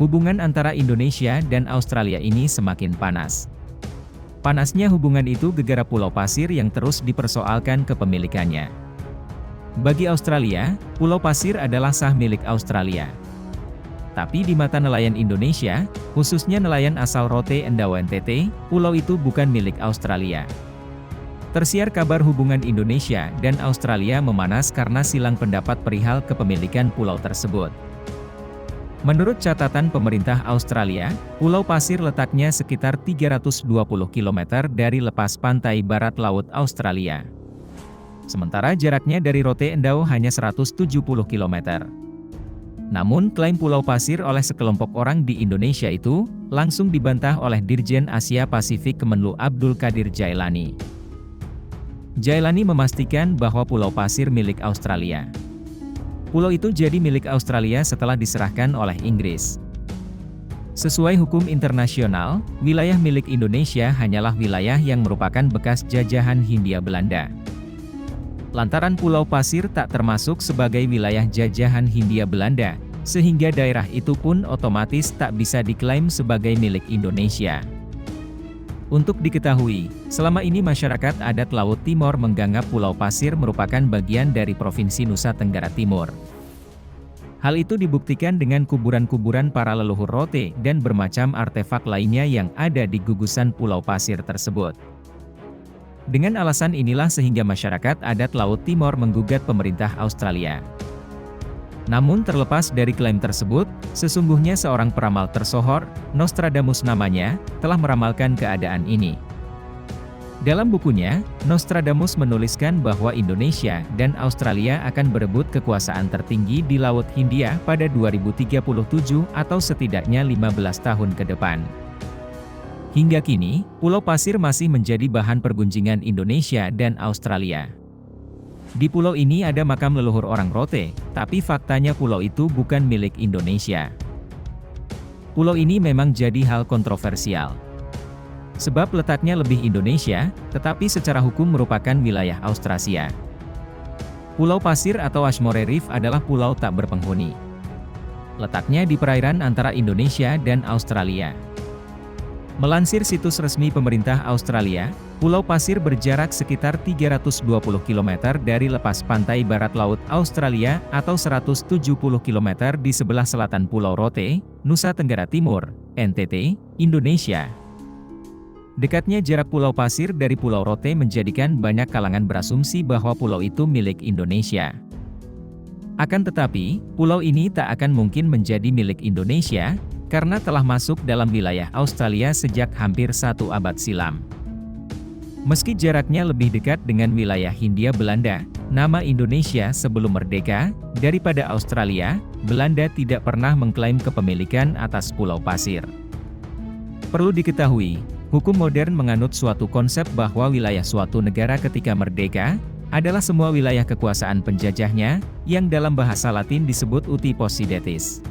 hubungan antara Indonesia dan Australia ini semakin panas. Panasnya hubungan itu gegara pulau pasir yang terus dipersoalkan kepemilikannya. Bagi Australia, Pulau Pasir adalah sah milik Australia. Tapi di mata nelayan Indonesia, khususnya nelayan asal Rote Endau NTT, pulau itu bukan milik Australia. Tersiar kabar hubungan Indonesia dan Australia memanas karena silang pendapat perihal kepemilikan pulau tersebut. Menurut catatan pemerintah Australia, Pulau Pasir letaknya sekitar 320 km dari lepas pantai barat laut Australia. Sementara jaraknya dari Rote Endau hanya 170 km. Namun klaim Pulau Pasir oleh sekelompok orang di Indonesia itu, langsung dibantah oleh Dirjen Asia Pasifik Kemenlu Abdul Qadir Jailani. Jailani memastikan bahwa Pulau Pasir milik Australia. Pulau itu jadi milik Australia setelah diserahkan oleh Inggris. Sesuai hukum internasional, wilayah milik Indonesia hanyalah wilayah yang merupakan bekas jajahan Hindia Belanda. Lantaran Pulau Pasir tak termasuk sebagai wilayah jajahan Hindia Belanda, sehingga daerah itu pun otomatis tak bisa diklaim sebagai milik Indonesia. Untuk diketahui, selama ini masyarakat adat Laut Timor menganggap Pulau Pasir merupakan bagian dari Provinsi Nusa Tenggara Timur. Hal itu dibuktikan dengan kuburan-kuburan para leluhur Rote dan bermacam artefak lainnya yang ada di gugusan Pulau Pasir tersebut. Dengan alasan inilah sehingga masyarakat adat Laut Timor menggugat pemerintah Australia. Namun terlepas dari klaim tersebut, sesungguhnya seorang peramal tersohor, Nostradamus namanya, telah meramalkan keadaan ini. Dalam bukunya, Nostradamus menuliskan bahwa Indonesia dan Australia akan berebut kekuasaan tertinggi di Laut Hindia pada 2037 atau setidaknya 15 tahun ke depan. Hingga kini, Pulau Pasir masih menjadi bahan pergunjingan Indonesia dan Australia. Di pulau ini ada makam leluhur orang Rote, tapi faktanya pulau itu bukan milik Indonesia. Pulau ini memang jadi hal kontroversial. Sebab letaknya lebih Indonesia, tetapi secara hukum merupakan wilayah Australia. Pulau Pasir atau Ashmore Reef adalah pulau tak berpenghuni. Letaknya di perairan antara Indonesia dan Australia. Melansir situs resmi pemerintah Australia, Pulau Pasir berjarak sekitar 320 km dari lepas pantai barat laut Australia atau 170 km di sebelah selatan Pulau Rote, Nusa Tenggara Timur, NTT, Indonesia. Dekatnya jarak Pulau Pasir dari Pulau Rote menjadikan banyak kalangan berasumsi bahwa pulau itu milik Indonesia. Akan tetapi, pulau ini tak akan mungkin menjadi milik Indonesia, karena telah masuk dalam wilayah Australia sejak hampir 1 abad silam. Meski jaraknya lebih dekat dengan wilayah Hindia Belanda, nama Indonesia sebelum merdeka, daripada Australia, Belanda tidak pernah mengklaim kepemilikan atas Pulau Pasir. Perlu diketahui, hukum modern menganut suatu konsep bahwa wilayah suatu negara ketika merdeka, adalah semua wilayah kekuasaan penjajahnya, yang dalam bahasa Latin disebut uti possidetis.